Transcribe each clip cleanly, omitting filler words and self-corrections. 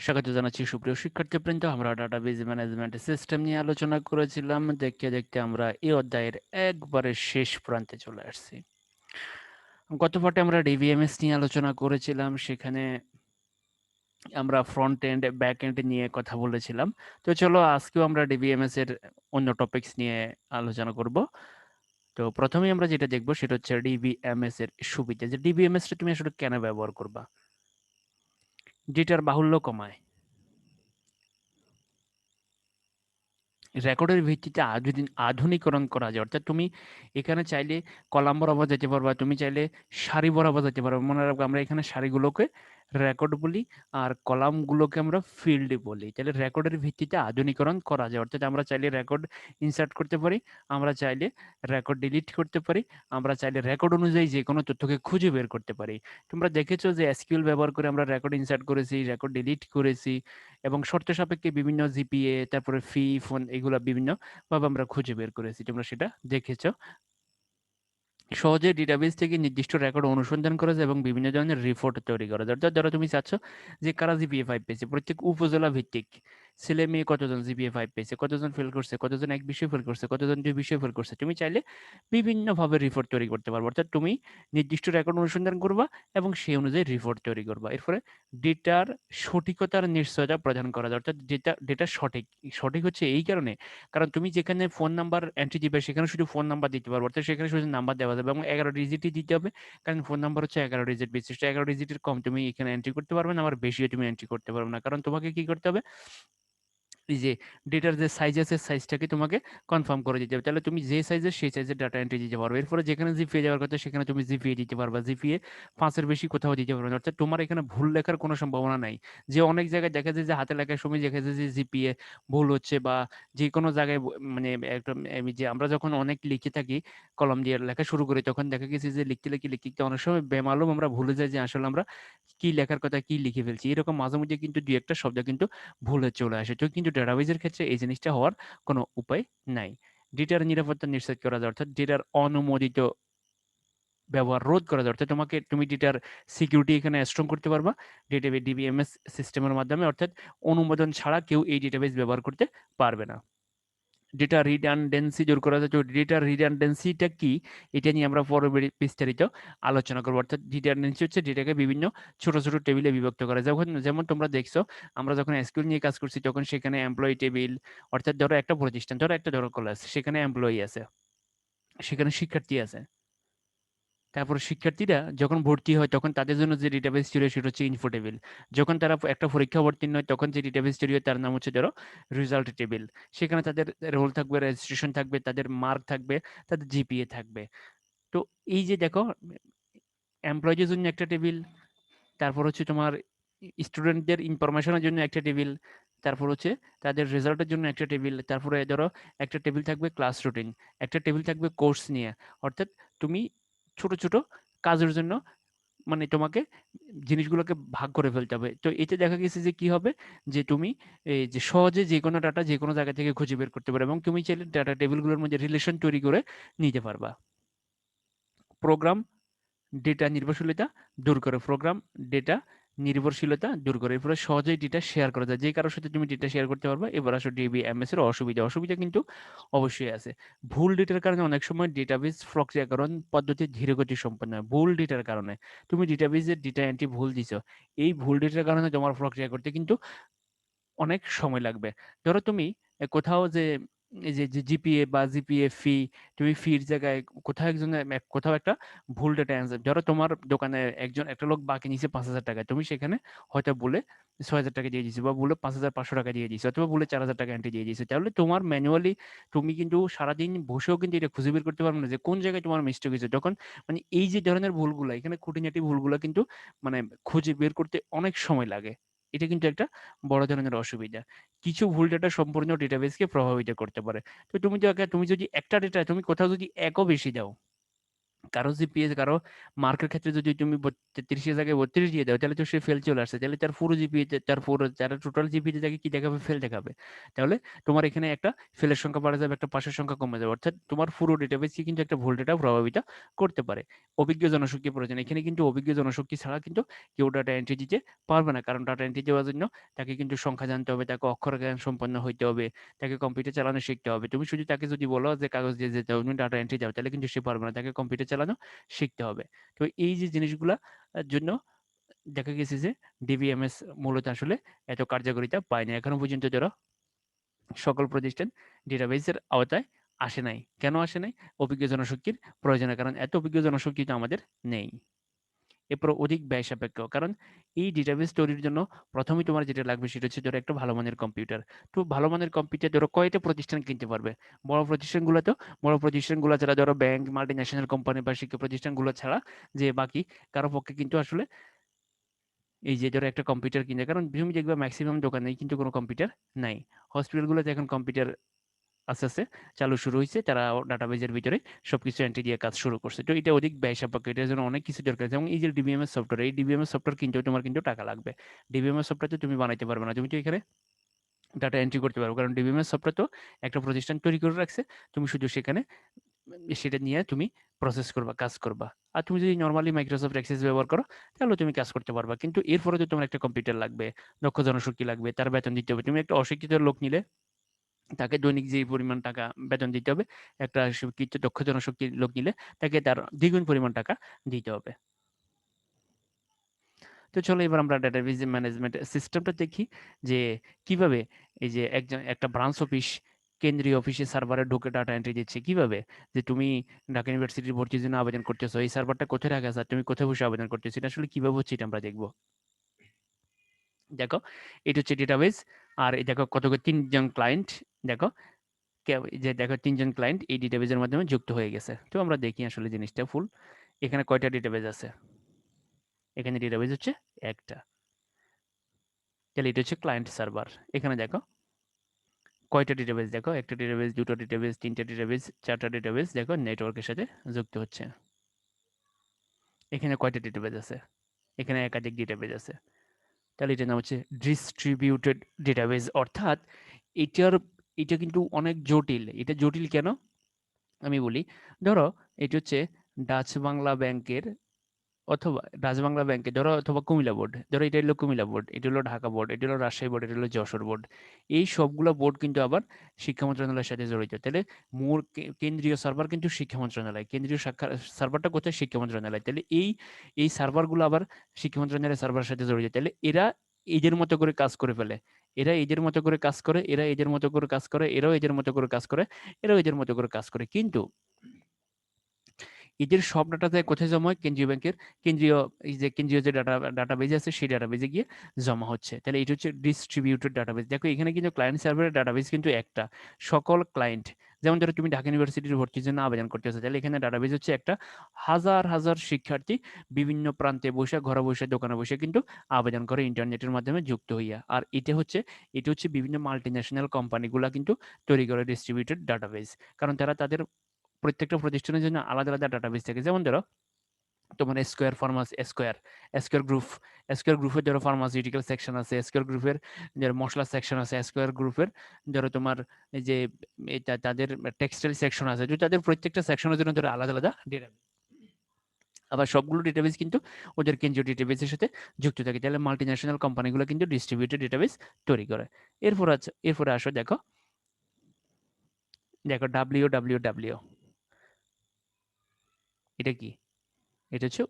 স্বাগত জানাচ্ছি সুপ্রিয় শিক্ষার্থীবৃন্দ। আমরা ডাটাবেজ ম্যানেজমেন্ট সিস্টেম নিয়ে আলোচনা করেছিলাম। দেখতে দেখতে আমরা এই অধ্যায়ের একবারে শেষ প্রান্তে চলে আসছি। গত পাঠে আমরা ডিবিএমএস নিয়ে আলোচনা করেছিলাম। সেখানে আমরা ফ্রন্ট এন্ড ব্যাক এন্ড নিয়ে কথা বলেছিলাম। তো চলো আজকেও আমরা ডিবিএমএস এর অন্য টপিকস নিয়ে আলোচনা করব। তো প্রথমেই আমরা যেটা দেখবো সেটা হচ্ছে ডিবিএমএস এর সুবিধা। যে ডিবিএমএস টা তুমি আসলে কেন ব্যবহার করবা? ডেটার বাহুল্য কমায়, রেকর্ডের ভিত্তিতে আধুনিকরণ করা যায়। অর্থাৎ তুমি এখানে চাইলে কলাম বরাবর যেতে পারবা, তুমি চাইলে সারি বরাবর যেতে পারবা। মনে রাখবো আমরা এখানে সারিগুলোকে রেকর্ড বলি আর কলামগুলোকে আমরা ফিল্ড বলি। তাহলে রেকর্ডের ভিত্তিতে আধুনিকরণ করা যায়, অর্থাৎ আমরা চাইলে রেকর্ড ইনসার্ট করতে পারি, আমরা চাইলে রেকর্ড ডিলিট করতে পারি, আমরা চাইলে রেকর্ড অনুযায়ী যে কোনো তথ্যকে খুঁজে বের করতে পারি। তোমরা দেখেছো যে এসকিউএল ব্যবহার করে আমরা রেকর্ড ইনসার্ট করেছি, রেকর্ড ডিলিট করেছি, এবং শর্ত সাপেক্ষে বিভিন্ন জিপিএ, তারপরে ফি, ফোন, এগুলা বিভিন্ন ভাবে আমরা খুঁজে বের করেছি। তোমরা সেটা দেখেছো। সহজে ডেটাবেস থেকে নির্দিষ্ট রেকর্ড অনুসন্ধান করা যায় এবং বিভিন্ন ধরনের রিপোর্ট তৈরি করা যায়। অর্থাৎ ধরো তুমি চাচ্ছ যে কারা জিপিএ 5 পেয়েছে, প্রত্যেক উপজেলা ভিত্তিক ছেলে মেয়ে কতজন জিপিএ 5 পেয়েছে, কতজন ফেল করছে, কতজন এক বিষয়ে ফেল করছে, কতজন দুই বিষয়ে ফেল করছে, তুমি চাইলে বিভিন্নভাবে রিপোর্ট তৈরি করতে পারবে। অর্থাৎ তুমি নির্দিষ্ট রেকর্ড অনুসন্ধান করবা এবং সেই অনুযায়ী রিপোর্ট তৈরি করবা। এরপরে ডেটার সঠিকতার নিশ্চয়তা প্রদান করা যায়। অর্থাৎ ডেটা সঠিক সঠিক হচ্ছে এই কারণে, কারণ তুমি যেখানে ফোন নাম্বার এন্ট্রি দিবে সেখানে শুধু ফোন নাম্বার দিতে পারবে, অর্থাৎ সেখানে শুধু নাম্বার দেওয়া যাবে এবং 11 ডিজিটই দিতে হবে। কারণ ফোন নাম্বার হচ্ছে 11 ডিজিট বিশিষ্ট, 11 ডিজিটের কম তুমি এখানে এন্ট্রি করতে পারবে না, আবার বেশিও তুমি এন্ট্রি করতে পারবে না। কারণ তোমাকে কি করতে হবে, এই যে ডেটার যে সাইজ আছে সাইজটাকে তোমাকে কনফার্ম করে দিতে হবে। তাহলে তুমি যে সাইজের সেই সাইজের ডাটা এন্ট্রি দিতে পারবে। এরপরে যেখানে জিপিএ যাওয়ার কথা সেখানে তুমি জিপিএ দিতে পারবা, জিপিএ 5-এর বেশি কোথাও দিতে পারবে না। অর্থাৎ তোমার এখানে ভুল লেখার কোনো সম্ভাবনা নাই। যে অনেক জায়গায় দেখা যায় যে হাতে লেখার সময় দেখা যায় যে জিপিএ ভুল হচ্ছে, বা যে কোনো জায়গায় মানে একটা যে আমরা যখন অনেক লিখে থাকি, কলম দিয়ে লেখা শুরু করি, তখন দেখা গেছে যে লিখতে লিখতে লিখতে লিখতে অনেক সময় বেমালুম আমরা ভুলে যাই যে আসলে আমরা কি লেখার কথা কি লিখে ফেলছি। এরকম মাঝে মধ্যে কিন্তু দুই একটা শব্দ কিন্তু ভুলে চলে আসে। তো কিন্তু ডেটাবেজের ক্ষেত্রে এই জিনিসটা হওয়ার কোনো উপায় নাই। ডেটার নিরাপত্তা নিশ্চিত করা যায়, অর্থাৎ ডেটার অনুমোদিত ব্যবহার রোধ করা যায়। অর্থাৎ তুমি ডেটার সিকিউরিটি এখানে স্ট্রং করতে পারবা ডেটাবেজ ডিবিএমএস সিস্টেমের মাধ্যমে। অর্থাৎ অনুমোদন ছাড়া কেউ এই ডেটাবেজ ব্যবহার করতে পারবে না। ডেটা রিডান্ডেন্সি দূর করা যায়। তো ডেটা রিডান্ডেন্সিটা কি, এটা নিয়ে আমরা পরবর্তী বিস্তারিত আলোচনা করবো। অর্থাৎ রিডান্ডেন্সি হচ্ছে ডেটাকে বিভিন্ন ছোট ছোট টেবিলে বিভক্ত করা। যখন যেমন তোমরা দেখছো আমরা যখন এসকিউএল নিয়ে কাজ করছি তখন সেখানে এমপ্লয়ি টেবিল, অর্থাৎ ধরো একটা প্রতিষ্ঠান, ধরো কলেজ, সেখানে এমপ্লয়ি আছে, সেখানে শিক্ষার্থী আছে, তারপর শিক্ষার্থীরা যখন ভর্তি হয় তখন তাদের জন্য যে ডেটাবেস তৈরি হয় সেটা হচ্ছে ইনফো টেবিল। যখন তারা একটা পরীক্ষা অবতীর্ণ হয় তখন যে ডেটাবেস তৈরি হয় তার নাম হচ্ছে ধরো রেজাল্ট টেবিল। সেখানে তাদের রোল থাকবে, রেজিস্ট্রেশন থাকবে, তাদের মার্ক থাকবে, তাদের জিপিএ থাকবে। তো এই যে দেখো, এমপ্লয়ীদের জন্য একটা টেবিল, তারপর হচ্ছে তোমার স্টুডেন্টদের ইনফরমেশনের জন্য একটা টেবিল, তারপর হচ্ছে তাদের রেজাল্টের জন্য একটা টেবিল, তারপরে ধরো একটা টেবিল থাকবে ক্লাস রুটিন, একটা টেবিল থাকবে কোর্স নিয়ে। অর্থাৎ তুমি ছোট ছোট কাজের জন্য মানে তোমাকে জিনিসগুলোকে ভাগ করে ফেলতে হবে। তো এতে দেখা গেছে যে কি হবে, যে তুমি এই যে সহজে যে কোনো ডাটা যে কোনো জায়গা থেকে খুঁজে বের করতে পারবে এবং তুমি চাইলে ডাটা টেবিলগুলোর মধ্যে রিলেশন তৈরি করে নিতে পারবা। প্রোগ্রাম ডেটা নির্ভরশীলতা দূর করে, প্রোগ্রাম ডেটা নির্ভরশীলতা দূর করে। এরপরে সহজেই ডেটা শেয়ার করা যায়, যে কারোর সাথে তুমি ডেটা শেয়ার করতে পারবে। এবার আসো ডিবিএমএস এর অসুবিধা। অসুবিধা কিন্তু অবশ্যই আছে। ভুল ডেটার কারণে অনেক সময় ডেটাবেস প্রক্রিয়াকরণ পদ্ধতি ধীরগতি সম্পন্ন হয়। ভুল ডেটার কারণে তুমি ডেটাবেসের ডেটা এন্ট্রি ভুল দিছো, এই ভুল ডেটার কারণে তোমার প্রক্রিয়া করতে কিন্তু অনেক সময় লাগবে। ধরো তুমি কোথাও যে এই যে জিপিএ বা জিপিএ ফি, তুমি ফির জায়গায় কোথাও কোথাও একটা ভুল ডেটা অ্যান্সার, ধরো তোমার দোকানে একটা লোক বাকি নিছে 5,000 টাকা, তুমি সেখানে হয়তো বলে 6,000 টাকা দিয়ে দিছো, বা বলে 5,500 টাকা দিয়ে দিছো, অথবা বলে 4,000 টাকা এন্ট্রি দিয়ে দিছো। তাহলে তোমার ম্যানুয়ালি তুমি কিন্তু সারাদিন বসেও কিন্তু এটা খুঁজে বের করতে পারবে না যে কোন জায়গায় তোমার মিস্টেক হয়েছে। তখন মানে এই যে ধরনের ভুলগুলো, এখানে খুঁটিনাটি ভুলগুলো কিন্তু মানে খুঁজে বের করতে অনেক সময় লাগে। এটা কিন্তু একটা বড় ধরনের অসুবিধা। কিছু ভুল ডেটা সম্পূর্ণ ডেটাবেসকে প্রভাবিত করতে পারে। তো তুমি যদি একটা ডেটা তুমি কোথাও যদি একও বেশি দাও, কারো জিপিএ কারো মার্কের ক্ষেত্রে যদি তুমি ৩৩ এর জায়গায় ৩২ দিয়ে দাও তাহলে তো সে ফেল চলে আসছে, তাহলে তার পুরো জিপিএ তার পুরো যারা টোটাল জিপিএ জায়গায় কি দেখাবে, ফেল দেখাবে। তাহলে তোমার এখানে একটা ফেলের সংখ্যা বাড়া যাবে, একটা পাশের সংখ্যা কমে যাবে, অর্থাৎ তোমার পুরো ডেটাবেসকে কিন্তু একটা ভুল ডেটা প্রভাবিত করতে পারে। অভিজ্ঞ জনশক্তি প্রয়োজন, এখানে কিন্তু অভিজ্ঞ জনশক্তি ছাড়া কিন্তু কেউ ডাটা এন্ট্রি দিতে পারবে না, কারণ ডাটা এন্ট্রি দেওয়ার জন্য তাকে কিন্তু সংখ্যা জানতে হবে, তাকে অক্ষর জ্ঞান সম্পন্ন হইতে হবে, তাকে কম্পিউটার চালানো শিখতে হবে। তুমি শুধু তাকে যদি বলো যে কাগজ দিয়ে যেতে হবে, তুমি ডাটা এন্ট্রি দাও, তাহলে কিন্তু সে পারবে না, তাকে কম্পিউটার চালানো শিখতে হবে। তো এই যে জিনিসগুলা জন্য দেখা গেছে যে ডিবিএমএস মূলত আসলে এত কার্যকারিতা পায় না এখনো পর্যন্ত। যারা সকল প্রতিষ্ঠান ডেটাবেসের আওতায় আসে নাই, কেন আসে নাই? অভিজ্ঞ জনশক্তির প্রয়োজনে, কারণ এত অভিজ্ঞ জনশক্তি তো আমাদের নেই। এরপর অধিক ব্যয় সাপেক্ষ, কারণ এই ডেটাবেস তৈরির জন্য প্রথমেই তোমার যেটা লাগবে সেটা হচ্ছে ধরো একটা ভালো মানের কম্পিউটার। তো ভালো মানের কম্পিউটার ধরো কয়টা প্রতিষ্ঠান কিনতে পারবে? বড় প্রতিষ্ঠানগুলো তো, বড় প্রতিষ্ঠানগুলো ছাড়া ধরো ব্যাংক, মাল্টি ন্যাশনাল কোম্পানি বা শিক্ষা প্রতিষ্ঠানগুলো ছাড়া যে বাকি কারো পক্ষে কিন্তু আসলে এই যে ধরো একটা কম্পিউটার কিনে, কারণ তুমি দেখবে ম্যাক্সিমাম দোকানেই কিন্তু কোনো কম্পিউটার নাই। হসপিটালগুলোতে এখন কম্পিউটার আস্তে আস্তে চালু শুরু হয়েছে, তারা ডাটাবেজের ভিতরে সবকিছু এন্ট্রি দিয়ে কাজ শুরু করছে। তো এটা অধিক ব্যয় সাপেক্ষ, এটার জন্য অনেক কিছু দরকার। যেমন এই যে ডিবিএমএস সফটওয়্যার, এই ডিবিএমএস সফটওয়্যার কিনতেও তোমার কিন্তু টাকা লাগবে। ডিবিএমএস সফটওয়্যার তো তুমি বানাইতে পারবে না, তুমি তো এখানে ডাটা এন্ট্রি করতে পারবো, কারণ ডিবিএমএস সফটওয়্যার তো একটা প্রতিষ্ঠান তৈরি করে রাখছে, তুমি শুধু সেখানে সেটা নিয়ে তুমি প্রসেস করবা, কাজ করবা। আর তুমি যদি নর্মালি মাইক্রোসফট এক্সেস ব্যবহার করো তাহলে তুমি কাজ করতে পারবা, কিন্তু এরপরে তো তোমার একটা কম্পিউটার লাগবে, দক্ষ জনশক্তি লাগবে, তার বেতন দিতে হবে। তুমি একটা অশিক্ষিত লোক নিলে তাকে দৈনিক যে পরিমাণ টাকা বেতন দিতে হবে, একটা শিক্ষিত দক্ষ জনশক্তির লোক নিলে তাকে তার দ্বিগুণ পরিমাণ টাকা দিতে হবে। তো চলো এবার আমরা ডাটাবেজ ম্যানেজমেন্ট সিস্টেমটা দেখি, যে কিভাবে এই যে একটা ব্রাঞ্চ অফিস কেন্দ্রীয় অফিসে সার্ভারে ঢুকে ডাটা এন্ট্রি দিচ্ছে কিভাবে। যে তুমি ঢাকা ইউনিভার্সিটির ভর্তির জন্য আবেদন করতেছো, এই সার্ভারটা কোথায় রাখা আছে আর তুমি কোথায় বসে আবেদন করতেছো, এটা আসলে কিভাবে হচ্ছে এটা আমরা দেখবো। দেখো এটা হচ্ছে ডেটাবেজ, আর এই দেখো কত তিনজন ক্লায়েন্ট, দেখো যে দেখো তিনজন ক্লায়েন্ট এই ডেটাবেজের মাধ্যমে যুক্ত হয়ে গেছে। তো আমরা দেখি আসলে জিনিসটা ফুল, এখানে কয়টা ডেটাবেজ আছে। এখানে ডেটাবেজ হচ্ছে একটা, তাহলে এটা হচ্ছে ক্লায়েন্ট সার্ভার। এখানে দেখো কয়টা ডেটাবেজ, দেখো একটা ডেটাবেজ, দুটো ডেটাবেজ, তিনটা ডেটাবেজ, চারটা ডেটাবেজ দেখো নেটওয়ার্কের সাথে যুক্ত হচ্ছে। এখানে কয়টা ডেটাবেজ আছে? এখানে একাধিক ডেটাবেজ আছে, তাহলে এটার নাম হচ্ছে ডিস্ট্রিবিউটেড ডেটাবেজ। অর্থাৎ এটার এটা কিন্তু অনেক জটিল। এটা জটিল কেন আমি বলি। ধরো এটা হচ্ছে ডাচ বাংলা ব্যাংকের, অথবা রাজবাংলা ব্যাংকে ধরো, অথবা কুমিল্লা বোর্ড ধরো, এটা হলো কুমিল্লা বোর্ড, এটা হলো ঢাকা বোর্ড, এটা হলো রাজশাহী বোর্ড, এটা হলো যশোর বোর্ড। এই সবগুলো বোর্ড কিন্তু আবার শিক্ষা মন্ত্রণালয়ের সাথে জড়িত। তাহলে মূল কেন্দ্রীয় সার্ভার কিন্তু শিক্ষা মন্ত্রণালয়, কেন্দ্রীয় শাখা সার্ভারটা কোথায়? শিক্ষা মন্ত্রণালয়। তাহলে এই সার্ভারগুলো আবার শিক্ষা মন্ত্রণালয়ের সার্ভারের সাথে জড়িত। তাহলে এরা এদের মতো করে কাজ করে ফেলে, এরা এদের মতো করে কাজ করে, এরা এদের মতো করে কাজ করে, এরাও এদের মতো করে কাজ করে, এরাও এদের মতো করে কাজ করে, কিন্তু এদের সব ডাটা যায় কোথায় জমা হয়? কেন্দ্রীয় ব্যাংকের কেন্দ্রীয়, এই যে কেন্দ্রীয় যে ডাটাবেজ আছে সেই ডাটাবেজে গিয়ে জমা হচ্ছে। তাহলে এটা হচ্ছে ডিস্ট্রিবিউটেড ডাটাবেজ। দেখো এখানে কিন্তু ক্লায়েন্ট সার্ভারের ডাটাবেজ কিন্তু একটা, সকল ক্লায়েন্ট, যেমন ধরো তুমি ঢাকা ইউনিভার্সিটির ভর্তির জন্য আবেদন করতেছো, তাহলে এখানে ডাটাবেজ হচ্ছে একটা, হাজার হাজার শিক্ষার্থী বিভিন্ন প্রান্তে বসে, ঘরে বসে, দোকানে বসে কিন্তু আবেদন করে ইন্টারনেটের মাধ্যমে যুক্ত হইয়া। আর এটা হচ্ছে বিভিন্ন মাল্টি ন্যাশনাল কোম্পানিগুলা কিন্তু তৈরি করে ডিস্ট্রিবিউটেড ডাটাবেজ, কারণ তারা তাদের প্রত্যেকটা প্রতিষ্ঠানের জন্য আলাদা আলাদা ডাটাবেস থাকে। যেমন ধরো তোমার square pharmacy, square group, square গ্রুপের ধরো ফার্মাসিউটিক্যাল সেকশন আছে, স্কোয়ার গ্রুপের ধরো মশলা সেকশন আছে, স্কোয়ার গ্রুপের ধরো তোমার এই যে তাদের টেক্সটাইল সেকশন আছে, তো তাদের প্রত্যেকটা সেকশনের জন্য ধরো আলাদা আলাদা ডেটাবেস। আবার সবগুলো ডেটাবেস কিন্তু ওদের কেন্দ্রীয় ডেটাবেসের সাথে যুক্ত থাকে। তাহলে মাল্টি ন্যাশনাল কোম্পানিগুলো কিন্তু ডিস্ট্রিবিউটেড ডেটাবেস তৈরি করে। এরপরে আসো দেখো, দেখো ডাব্লিউ, এটা কি? এটা হচ্ছে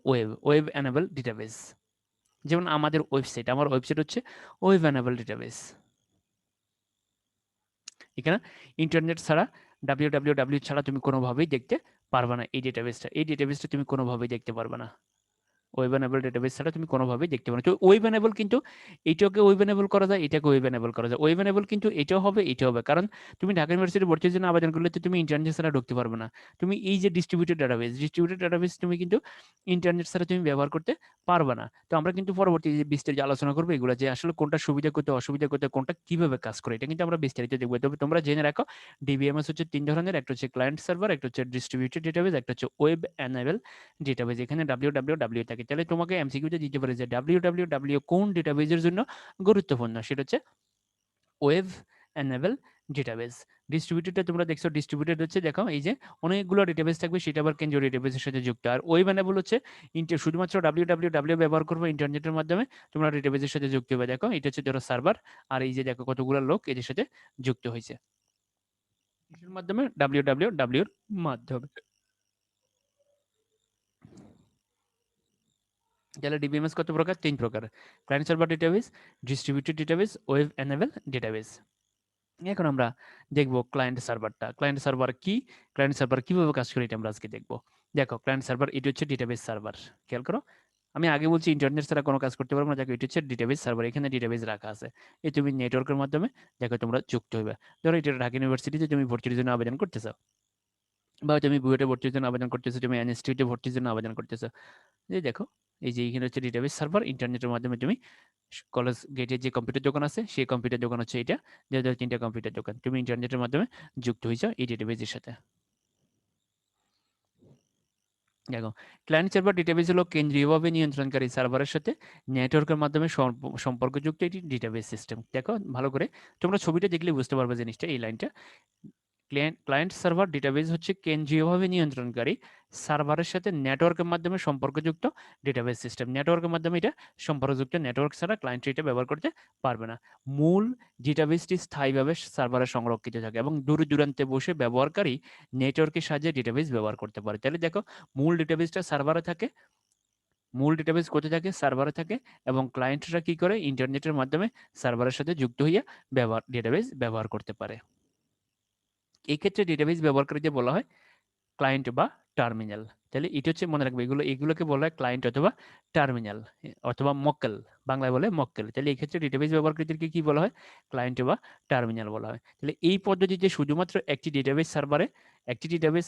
ওয়েব এনেবল ডেটাবেস। যেমন আমাদের ওয়েবসাইট, আমার ওয়েবসাইট হচ্ছে ওয়েব এনেবল ডেটাবেস। এখানে ইন্টারনেট ছাড়া, ডাব্লিউ ছাড়া তুমি কোনোভাবেই দেখতে পারবে না এই ডেটাবেসটা, এই ডেটাবেসটা তুমি কোনোভাবেই দেখতে পারবে না। ওয়েব এনেবল ডেটাবেস ছাড়া তুমি কোনোভাবেই দেখতে পারো না। তো ওয়েব এনেবল কিন্তু এটাকে ওয়েব এনেবল করা যায়, এটাকে ওয়েব এনেবল করা যায়। ওয়েব এনেবল কিন্তু এটাও হবে, এটাও হবে। কারণ তুমি ঢাকা ইউনিভার্সিটি ভর্তির জন্য আবেদন করলে তো তুমি ইন্টারনেট ছাড়া ঢুকতে পারবে না। তুমি এই যে ডিস্ট্রিবিউটেড ডাটাবেস তুমি কিন্তু ইন্টারনেট ছাড়া তুমি ব্যবহার করতে পারবে না। তো আমরা কিন্তু পরবর্তী যে বিস্তারিত আলোচনা করবো এগুলো, যে আসলে কোনটা সুবিধা করতে অসুবিধা করতে, কোনটা কিভাবে কাজ করে, এটা কিন্তু আমরা বিস্তারিত দেখবো। তবে তোমরা জেনে রাখো ডিবিএমএস হচ্ছে 3 ধরনের, একটা হচ্ছে ক্লায়েন্ট সার্ভার, একটা হচ্ছে ডিস্ট্রিবিউটেড ডেটাবেস, একটা হচ্ছে ওয়েব এনেবল ডেটাবেস। এখানে www থাকে। তাহলে তোমাকে এমসিকিউতে দিতে পারে যে www কোন ডেটাবেজের জন্য গুরুত্বপূর্ণ, সেটা হচ্ছে ওয়েব এনেবল ডেটাবেস। ডিস্ট্রিবিউটেডটা তোমরা দেখছো, ডিস্ট্রিবিউটেড হচ্ছে দেখো এই যে অনেকগুলো ডেটাবেস থাকবে, সেটা আবার কেন্দ্রীয় ডেটাবেসের সাথে যুক্ত। আর ওয়েব এনেবল হচ্ছে শুধুমাত্র www ব্যবহার করবো ইন্টারনেটের মাধ্যমে তোমরা ডেটাবেসের সাথে যুক্ত হবে। দেখো এটা হচ্ছে ধরো সার্ভার, আর এই যে দেখো কতগুলো লোক এদের সাথে যুক্ত হয়েছে কিসের মাধ্যমে, www এর মাধ্যমে। তাহলে ডিবিএমএস কত প্রকার? 3 প্রকার: client server database, distributed database, web enable database. এখন আমরা দেখবো ক্লায়েন্ট সার্ভারটা। ক্লায়েন্ট সার্ভার কি, ক্লায়েন্ট সার্ভার কিভাবে কাজ করে, এটা আমরা আজকে দেখবো। দেখো ক্লায়েন্ট সার্ভার এটি হচ্ছে ডেটাবেস সার্ভার। খেয়াল করো, আমি আগে বলছি ইন্টারনেট ছাড়া কোনো কাজ করতে পারবো না। দেখো এটি হচ্ছে ডেটাবেস সার্ভার, এখানে ডেটাবেস রাখা আছে। এই তুমি নেটওয়ার্কের মাধ্যমে দেখো তোমরা যুক্ত হইবে। ধরো এটা ঢাকা ইউনিভার্সিটিতে তুমি ভর্তির জন্য আবেদন করতেছো, বা তুমি বুয়েটে ভর্তির জন্য আবেদন করতেছো, তুমি এনএসটিতে ভর্তির জন্য আবেদন করতেছো। এই দেখো এই যে এখানে হচ্ছে ডেটাবেস সার্ভার, ইন্টারনেটের মাধ্যমে তুমি কলেজ গেটের যে কম্পিউটার দোকান আছে সেই কম্পিউটার দোকান হচ্ছে এটা, যে 3টা কম্পিউটার দোকান, তুমি ইন্টারনেটের মাধ্যমে যুক্ত হয়েছো এই ডেটাবেজের সাথে। দেখো ক্লায়েন্ট সার্ভার ডেটাবেস হলো কেন্দ্রীয়ভাবে নিয়ন্ত্রণকারী সার্ভারের সাথে নেটওয়ার্কের মাধ্যমে সম্পর্কযুক্ত একটি ডেটাবেস সিস্টেম। দেখো ভালো করে, তোমরা ছবিটা দেখলে বুঝতে পারবে জিনিসটা, এই লাইনটা। ক্লায়েন্ট সার্ভার ডেটাবেস হচ্ছে কেন্দ্রীয়ভাবে নিয়ন্ত্রণকারী সার্ভারের সাথে নেটওয়ার্কের মাধ্যমে সম্পর্কযুক্ত ডেটাবেস সিস্টেম। নেটওয়ার্কের মাধ্যমে এটা সম্পর্কযুক্ত, নেটওয়ার্ক ছাড়া ক্লায়েন্ট এটা ব্যবহার করতে পারবে না। মূল ডেটাবেসটি স্থায়ীভাবে সার্ভারে সংরক্ষিত থাকে এবং দূর দূরান্তে বসে ব্যবহারকারী নেটওয়ার্কের সাহায্যে ডেটাবেস ব্যবহার করতে পারে। তাহলে দেখো মূল ডেটাবেসটা সার্ভারে থাকে, মূল ডেটাবেস কোথায় থাকে? সার্ভারে থাকে। এবং ক্লায়েন্টরা কি করে? ইন্টারনেটের মাধ্যমে সার্ভারের সাথে যুক্ত হইয়া ডেটাবেস ব্যবহার করতে পারে। এই ক্ষেত্রে ডেটাবেস ব্যবহারকারীদের বলা হয় ক্লায়েন্ট বা টার্মিনাল। তাহলে এটা হচ্ছে মনে রাখবে, এগুলোকে বলা হয় ক্লায়েন্ট অথবা টার্মিনাল অথবা মক্কেল, বাংলায় বলে মক্কেল। তাহলে এই ক্ষেত্রে ডেটাবেস ব্যবহারকারীদেরকে কি বলা হয়? ক্লায়েন্ট বা টার্মিনাল বলা হয়। তাহলে এই পদ্ধতিতে শুধুমাত্র একটি ডেটাবেস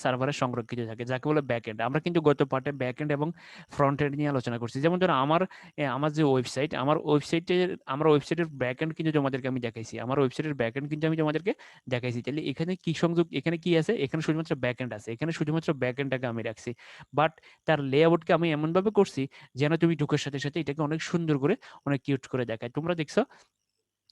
সার্ভারে সংরক্ষিত থাকে, যাকে বলে ব্যাকএন্ড। আমরা কিন্তু গত পার্টে ব্যাকএন্ড এবং ফ্রন্ট এন্ড নিয়ে আলোচনা করছি। যেমন ধরো আমার যে ওয়েবসাইট, আমার ওয়েবসাইটের ব্যাকএন্ড কিন্তু তোমাদেরকে আমি দেখাইছি, আমার ওয়েবসাইটের ব্যাকএন্ড কিন্তু আমি তোমাদেরকে দেখাইছি। তাহলে এখানে কি সংযোগ, এখানে কি আছে? এখানে শুধুমাত্র ব্যাকএন্ড আছে, এখানে শুধুমাত্র ব্যাকএন্ডটাকে আমি রাখছি। বাট তার লেআউটকে আমি এমনভাবে করছি যেন তুমি ঢুকের সাথে সাথে এটাকে অনেক সুন্দর করে, অনেক কিউট করে দেখায়। তোমরা দেখছো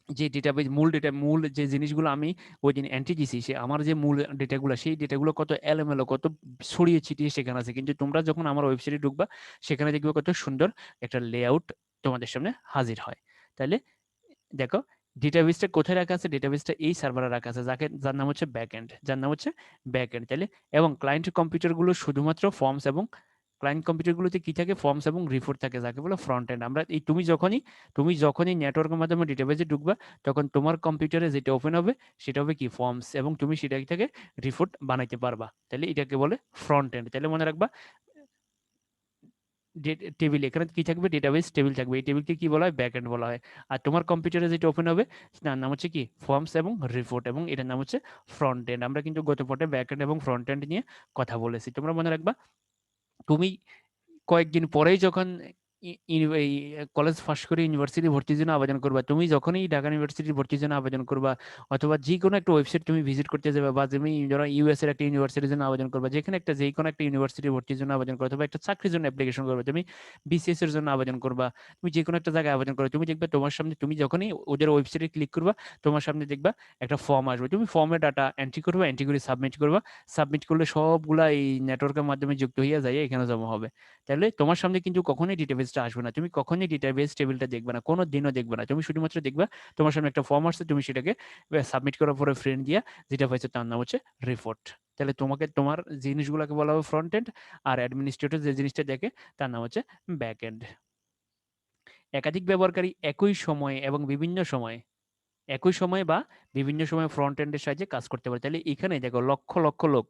যে ডেটাবেজ মূল যে জিনিসগুলো আমি ওই দিন এন্ট্রি দিছি, সে আমার যে মূল ডেটাগুলো, সেই ডেটাগুলো কত এলোমেলো, কত ছড়িয়ে ছিটিয়ে সেখানে আছে। কিন্তু তোমরা যখন আমার ওয়েবসাইটে ঢুকবা, সেখানে দেখবে কত সুন্দর একটা লেআউট তোমাদের সামনে হাজির হয়। তাহলে দেখো ডেটাবেসটা কোথায় রাখা আছে? ডেটাবেসটা এই সার্ভারে রাখা আছে, যার নাম হচ্ছে ব্যাকএন্ড, তাহলে এবং ক্লায়েন্ট কম্পিউটারগুলো শুধুমাত্র ফর্মস এবং ক্লায়েন্ট কম্পিউটারগুলোতে কি থাকে? ফর্মস এবং রিপোর্ট থাকে, যাকে বলে ফ্রন্ট এন্ড। আমরা এই তুমি যখনই নেটওয়ার্কের মাধ্যমে ডেটাবেসে ঢুকবা, তখন তোমার কম্পিউটারে যেটা ওপেন হবে সেটা হবে কি? ফর্মস, এবং তুমি সেটা থেকে রিপোর্ট বানাইতে পারবা। তাহলে এটাকে বলে ফ্রন্ট এন্ড। তাহলে মনে রাখবা টেবিল, এখানে কি থাকবে? ডেটাবেস টেবিল থাকবে, এই টেবিলকে কি বলা হয়? ব্যাকএন্ড বলা হয়। আর তোমার কম্পিউটারে যেটা ওপেন হবে তার নাম হচ্ছে কি? ফর্মস এবং রিপোর্ট, এবং এটার নাম হচ্ছে ফ্রন্ট এন্ড। আমরা কিন্তু গত পর্বে ব্যাকএন্ড এবং ফ্রন্ট এন্ড নিয়ে কথা বলেছি, তোমরা মনে রাখবা। তুমি কয়েকদিন পরেই যখন এই কলেজ পাশ করে ইউনিভার্সিটি ভর্তির জন্য আবেদন করবা, তুমি যখনই ঢাকা ইউনিভার্সিটি ভর্তির জন্য আবেদন করবা, অথবা যে কোনো একটা ওয়েবসাইট তুমি ভিজিট করতে যাবে, বা তুমি ধরো ইউএস এর একটা ইউনিভার্সিটির জন্য আবেদন করবা, যেখানে একটা যে কোনো একটা ইউনিভার্সিটি ভর্তির জন্য আবেদন করবা, অথবা একটা চাকরির জন্য অ্যাপ্লিকেশন করবে, তুমি বিসিএস এর জন্য আবেদন করবা, তুমি যে কোনো একটা জায়গায় আবেদন করবে, তুমি দেখবে তোমার সামনে, তুমি যখনই ওদের ওয়েবসাইটে ক্লিক করবা, তোমার সামনে দেখবা একটা ফর্ম আসবে, তুমি ফর্মে ডাটা এন্ট্রি করবা, এন্ট্রি করে সাবমিট করবা। সাবমিট করলে সবগুলা এই নেটওয়ার্কের মাধ্যমে যুক্ত হইয়া যায়, এখানে জমা হবে। তাহলে তোমার সামনে কিন্তু কখনোই ডেটাবেসটা আসবে না, তুমি কখনোই ডেটাবেস টেবিলটা দেখবে না, কোনো দিনও দেখবে না। তুমি শুধুমাত্র দেখবা তোমার সামনে একটা ফর্ম আসছে, তুমি সেটাকে সাবমিট করার পরে ফ্রেন্ড দিয়া যেটা পাইছে তার নাম হচ্ছে রিপোর্ট। তাহলে তোমাকে তোমার জিনিসগুলোকে বলা হবে ফ্রন্ট এন্ড, আর অ্যাডমিনিস্ট্রেটর যে জিনিসটা দেখে তার নাম হচ্ছে ব্যাক এন্ড। একাধিক ব্যবহারকারী একই সময়ে বা বিভিন্ন সময়ে ফ্রন্ট এন্ডের সাহায্যে কাজ করতে পারে। তাহলে এখানে দেখো লক্ষ লক্ষ লোক,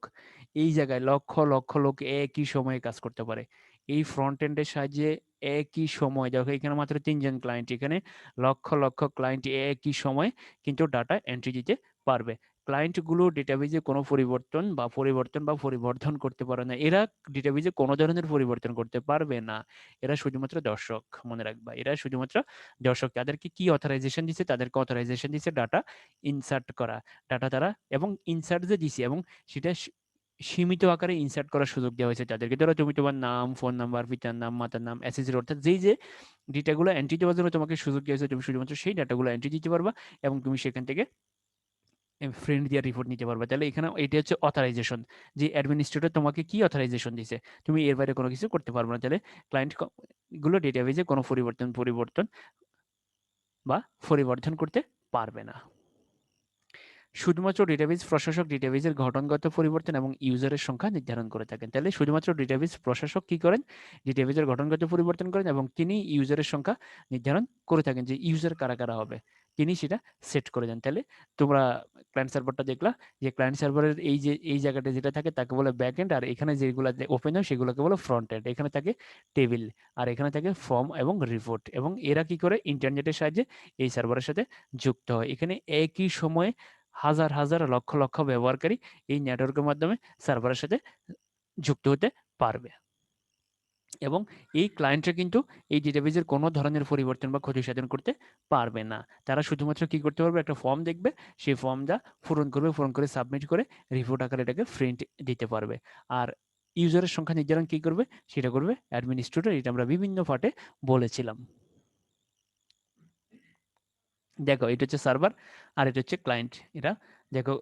এই জায়গায় লক্ষ লক্ষ লোক একই সময়ে কাজ করতে পারে এই ফ্রন্ট এন্ডের সাহায্যে। একই সময়, দেখো এখানে মাত্র ৩ জন ক্লায়েন্ট, এখানে লক্ষ লক্ষ ক্লায়েন্ট একই সময় কিন্তু ডাটা এন্ট্রি দিতে পারবে। ক্লায়েন্টগুলো ডেটাবেজে কোনো পরিবর্তন করতে পারে না। এরা ডেটাবেজে কোনো ধরনের পরিবর্তন করতে পারবে না। এরা শুধুমাত্র দর্শক, মনে রাখবা। এরা শুধুমাত্র দর্শক। তাদেরকে কি অথরাইজেশন দিছে? তাদেরকে অথরাইজেশন দিছে ডাটা ইনসার্ট করা। ডাটা তারা এবং ইনসার্ট যে দিছে এবং সেটা সীমিত আকারে ইনসার্ট করার সুযোগ দেওয়া হয়েছে তাদেরকে। ধরো তুমি তোমার নাম, ফোন নাম্বার, পিতার নাম, মাতার নাম, এসএসসি অর্থাৎ যেই যে ডেটাগুলো এন্ট্রি দেওয়ার জন্য তোমাকে সুযোগ দেওয়া হয়েছে, তুমি শুধুমাত্র সেই ডাটাগুলো এন্ট্রি দিতে পারবা এবং তুমি সেখান থেকে ফ্রেন্ড দিয়ে রিপোর্ট নিতে পারবে। তাহলে এখানে এটা হচ্ছে অথরাইজেশন, যে অ্যাডমিনিস্ট্রেটর তোমাকে কি অথরাইজেশন দিছে, তুমি এর বাইরে কোনো কিছু করতে পারবে না। তাহলে ক্লায়েন্ট গুলো ডেটাবেজে কোনো পরিবর্তন করতে পারবে না। শুধুমাত্র ডেটাবেজ প্রশাসক ডেটাবেজের গঠনগত পরিবর্তন এবং ইউজারের সংখ্যা নির্ধারণ করে থাকেন। তাহলে শুধুমাত্র ডেটাবেজ প্রশাসক কি করেন? ডেটাবেজের গঠনগত পরিবর্তন করেন এবং তিনি ইউজারের সংখ্যা নির্ধারণ করে থাকেন, যে ইউজার কারা কারা হবে তিনি সেটা সেট করে দেন। তাহলে তোমরা ক্লায়েন্ট সার্ভারটা দেখলা, যে ক্লায়েন্ট সার্ভারের এই জায়গাটা যেটা থাকে তাকে বলে ব্যাক এন্ড, আর এখানে যেগুলো ওপেন হয় সেগুলোকে বলে ফ্রন্ট এন্ড। এখানে থাকে টেবিল, আর এখানে থাকে ফর্ম এবং রিপোর্ট, এবং এরা কি করে? ইন্টারনেটের সাহায্যে এই সার্ভারের সাথে যুক্ত হয়। এখানে একই সময়ে হাজার হাজার লক্ষ লক্ষ ব্যবহারকারী এই নেটওয়ার্কের মাধ্যমে সার্ভারের সাথে যুক্ত হতে পারবে, এবং এই ক্লায়েন্টরা কিন্তু এই ডেটাবেজের কোনো ধরনের পরিবর্তন বা ক্ষতি সাধন করতে পারবে না। তারা শুধুমাত্র কি করতে পারবে? একটা ফর্ম দেখবে, সেই ফর্মটা পূরণ করে সাবমিট করে রিপোর্ট আকারে এটাকে প্রিন্ট দিতে পারবে। আর ইউজারের সংখ্যা নির্ধারণ কি করবে? সেটা করবে অ্যাডমিনিস্ট্রেটর। এটা আমরা বিভিন্ন পার্টে বলেছিলাম। দেখো এটা হচ্ছে সার্ভার আর এটা হচ্ছে ক্লায়েন্ট। এটা দেখো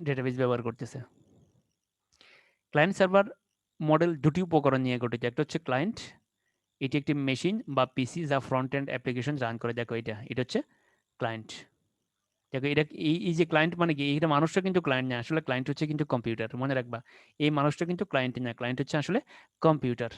ডেটাবেজ ব্যবহার করতেছে। ক্লায়েন্ট সার্ভার মডেল দুটি উপকরণ নিয়ে গঠিত। একটা হচ্ছে ক্লায়েন্ট, এটি একটি মেশিন বা পিসি যা ফ্রন্ট এন্ড অ্যাপ্লিকেশন রান করে। দেখো এটা হচ্ছে ক্লায়েন্ট। দেখো এটা এই যে ক্লায়েন্ট মানে কি? এটা মানুষটা কিন্তু ক্লায়েন্ট না, আসলে ক্লায়েন্ট হচ্ছে কিন্তু কম্পিউটার, মনে রাখবা। এই মানুষটা কিন্তু ক্লায়েন্ট না, ক্লায়েন্ট হচ্ছে আসলে কম্পিউটার,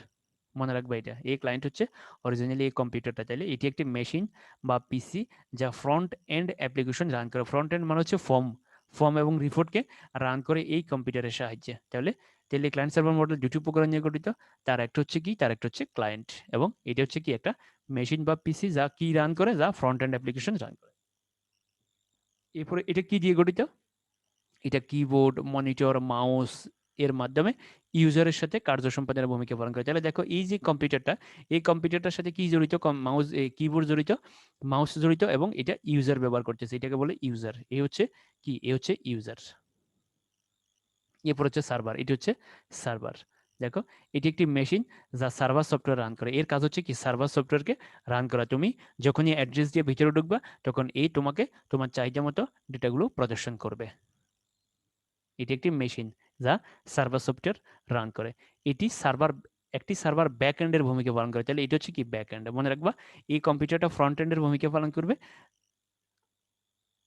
মনে রাখবা এটা। এই ক্লায়েন্ট হচ্ছে অরিজিনালি এই কম্পিউটারটা। তাহলে এটি একটি মেশিন বা পিসি যা ফ্রন্ট এন্ড অ্যাপ্লিকেশন রান করে। ফ্রন্ট এন্ড মানে হচ্ছে ফর্ম এবং রিপোর্টকে রান করে এই কম্পিউটারের সাহায্যে। তাহলে তাহলে ক্লায়েন্ট সার্ভার মডেল দুটি উপকরণ নিয়ে গঠিত। তার একটা হচ্ছে কি? তার একটা হচ্ছে ক্লায়েন্ট, এবং এটা হচ্ছে কি? একটা মেশিন বা পিসি যা কি রান করে? যা ফ্রন্ট এন্ড অ্যাপ্লিকেশন রান করে। এরপরে এটা কি দিয়ে গঠিত? এটা কিবোর্ড, মনিটর, মাউস এর মাধ্যমে ইউজারের সাথে কার্য সম্পাদনের ভূমিকা পালন করে। তাহলে দেখো এই যে কম্পিউটারটা, এই কম্পিউটারটার সাথে কি জড়িত? মাউস, কিবোর্ড জড়িত, মাউস জড়িত, এবং এটা ইউজার ব্যবহার করতেছে। এটাকে বলে ইউজার। এই হচ্ছে কি? এ হচ্ছে ইউজার। এরপর হচ্ছে সার্ভার। এটি হচ্ছে সার্ভার। দেখো এটি একটি মেশিন যা সার্ভার সফটওয়্যার রান করে। এর কাজ হচ্ছে কি? সার্ভার সফটওয়্যারকে রান করা। তুমি যখনই অ্যাড্রেস দিয়ে ভিতরে ঢুকবা তখন এই তোমাকে তোমার চাহিদা মতো ডেটাগুলো প্রদর্শন করবে। এটি একটি মেশিন যা সার্ভার সফটওয়্যার রান করে। এটি একটি সার্ভার ব্যাক এন্ডের ভূমিকা পালন করে। তাহলে এটা হচ্ছে কি? Back end. মনে রাখবা এই কম্পিউটারটা ফ্রন্ট এন্ডের ভূমিকা পালন করবে,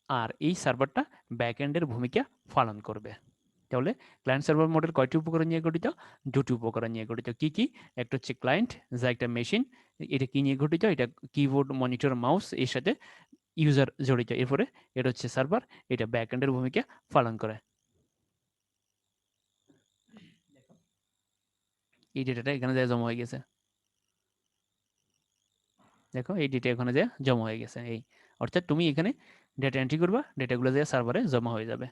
আর এই সার্ভারটা ব্যাক এন্ডের ভূমিকা পালন করবে। তাহলে ক্লায়েন্ট সার্ভার মডেল কয়টি উপকরণ নিয়ে গঠিত? দুটি উপকরণ নিয়ে গঠিত। কি কি? একটা হচ্ছে ক্লায়েন্ট যা একটা মেশিন। এটা কি নিয়ে গঠিত? এটা কিবোর্ড, মনিটর, মাউস এর সাথে ইউজার জড়িত। এরপরে এটা হচ্ছে সার্ভার, এটা ব্যাক এন্ডের ভূমিকা পালন করে। এই ডেটাটা এখানে যায় জমা হয়ে গেছে। দেখো এই ডেটা এখানে যায় জমা হয়ে গেছে। এই অর্থাৎ তুমি এখানে ডেটা এন্ট্রি করবা, ডেটাগুলো যায় সার্ভারে জমা হয়ে যাবে।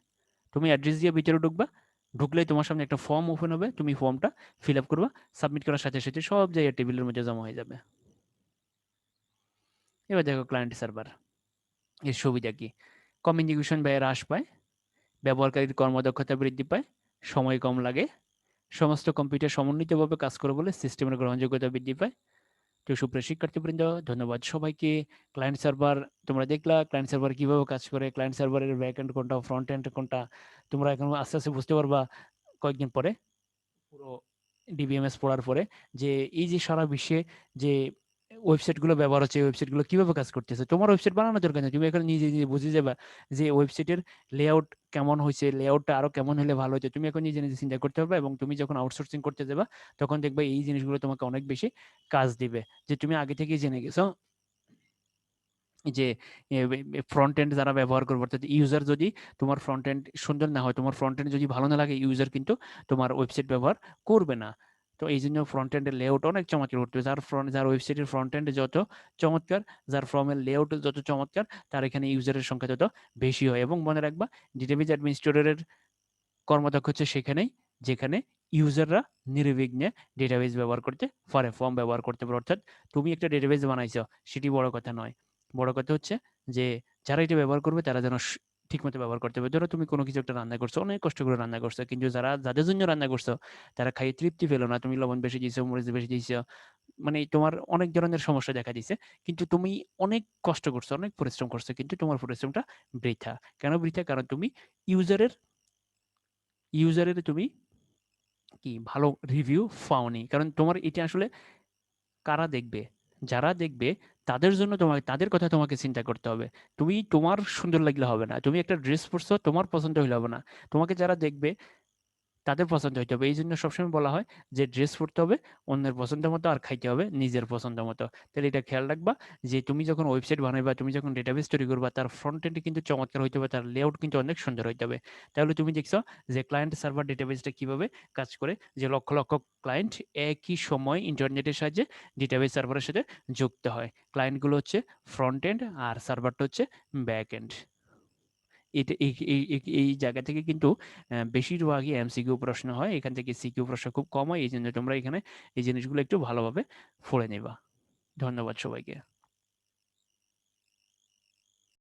তুমি অ্যাড্রেস দিয়ে ভিতরে ঢুকবা, ঢুকলেই তোমার সামনে একটা ফর্ম ওপেন হবে, তুমি ফর্মটা ফিল আপ করবা, সাবমিট করার সাথে সাথে সব জায়গায় টেবিলের মধ্যে জমা হয়ে যাবে। এবার দেখো ক্লায়েন্ট সার্ভার এর সুবিধা কি? কমিউনিকেশন ব্যয় হ্রাস পায়, ব্যবহারকারীর কর্মদক্ষতা বৃদ্ধি পায়, সময় কম লাগে, সমস্ত কম্পিউটার সমন্বিতভাবে কাজ করে বলে সিস্টেমের গ্রহণযোগ্যতা বৃদ্ধি পায়। তো সুপ্রিয় শিক্ষার্থীবৃন্দ, ধন্যবাদ সবাইকে। ক্লায়েন্ট সার্ভার তোমরা দেখলা, ক্লায়েন্ট সার্ভার কিভাবে কাজ করে, ক্লায়েন্ট সার্ভারের ব্যাক এন্ড কোনটা, ফ্রন্ট এন্ড কোনটা, তোমরা এখন আস্তে আস্তে বুঝতে পারবা কয়েকদিন পরে, পুরো ডিবিএমএস পড়ার পরে, যে এই যে সারা বিশ্বে যে ওয়েবসাইটগুলো ব্যবহার হচ্ছে, ওয়েবসাইটগুলো কিভাবে কাজ করতেছে। তোমার ওয়েবসাইট বানানোর দরকার নেই, তুমি এখন নিজে নিজে বুঝে যাবা যে ওয়েবসাইটের লেআউট কেমন হয়েছে, লেআউটটা আরো কেমন হলে ভালো হতো। তুমি এখন নিজে নিজে চিন্তা করতে পারবে, এবং তুমি যখন আউটসোর্সিং করতে যাবা তখন দেখবে এই জিনিসগুলো তোমাকে অনেক বেশি কাজ দিবে, যে তুমি আগে থেকেই জেনে গেছো যে ফ্রন্ট এন্ড যারা ব্যবহার করবে, অর্থাৎ ইউজার যদি তোমার ফ্রন্ট এন্ড সুন্দর না হয়, তোমার ফ্রন্ট এন্ড যদি ভালো না লাগে, ইউজার কিন্তু তোমার ওয়েবসাইট ব্যবহার করবে না। তো এই জন্য ফ্রন্ট এন্ডের লেআউট অনেক চমৎকার করতে হবে। যার ওয়েবসাইটের ফ্রন্ট এন্ড যত চমৎকার, যার ফর্মের লেআউট যত চমৎকার, তার এখানে ইউজারের সংখ্যা তত বেশি হয়। এবং মনে রাখবা ডেটাবেজ অ্যাডমিনিস্ট্রেটরের কর্মদক্ষ হচ্ছে সেখানেই যেখানে ইউজাররা নির্বিঘ্নে ডেটাবেজ ব্যবহার করতে পারে, ফর্ম ব্যবহার করতে পারে। অর্থাৎ তুমি একটা ডেটাবেজ বানাইছো, সেটি বড় কথা নয়। বড় কথা হচ্ছে যে যারা এটা ব্যবহার করবে তারা যেন ঠিকমতো ব্যবহার করতে পারে। ধরো তুমি কোনো কিছু একটা রান্না করছো, অনেক কষ্ট করে রান্না করছো, কিন্তু যাদের জন্য রান্না করছো তারা খাইয়ে তৃপ্তি পেলো না। তুমি লবণ বেশি দিয়েছো, মরিচ বেশি দিয়েছো, মানে তোমার অনেক ধরনের সমস্যা দেখা দিছে। কিন্তু তুমি অনেক কষ্ট করছো, অনেক পরিশ্রম করছো, কিন্তু তোমার পরিশ্রমটা বৃথা। কেন বৃথা? কারণ তুমি ইউজারের ইউজারের তুমি কি ভালো রিভিউ পাওনি। কারণ তোমার এটা আসলে কারা দেখবে? যারা দেখবে তাদের জন্য তাদের কথা তোমাকে চিন্তা করতে হবে। তুমি তোমার সুন্দর লাগলে হবে না। তুমি একটা ড্রেস পরছো, তোমার পছন্দ হইলে হবে না। তোমাকে যারা দেখবে তাদের পছন্দ হইতে হবে। এই জন্য সবসময় বলা হয় যে ড্রেস পরতে হবে অন্যের পছন্দ মতো, আর খাইতে হবে নিজের পছন্দ মতো। তাহলে এটা খেয়াল রাখবা যে তুমি যখন ওয়েবসাইট বানাইবা, তুমি যখন ডেটাবেস তৈরি করবা, তার ফ্রন্ট এন্ড কিন্তু চমৎকার হইতে হবে, তার লেআউট কিন্তু অনেক সুন্দর হইতে হবে। তাহলে তুমি দেখছো যে ক্লায়েন্ট সার্ভার ডেটাবেসটা কিভাবে কাজ করে, যে লক্ষ লক্ষ ক্লায়েন্ট একই সময় ইন্টারনেটের সাহায্যে ডেটাবেস সার্ভারের সাথে যুক্ত হয়। ক্লায়েন্টগুলো হচ্ছে ফ্রন্ট এন্ড আর সার্ভারটা হচ্ছে ব্যাক এন্ড। এটা এই জায়গা থেকে কিন্তু বেশিরভাগই এমসিকিউ প্রশ্ন হয়। এখান থেকে সিকিউ প্রশ্ন খুব কম হয়। এইজন্য তোমরা এখানে এই জিনিসগুলো একটু ভালোভাবে পড়ে নিবা। ধন্যবাদ সবাইকে।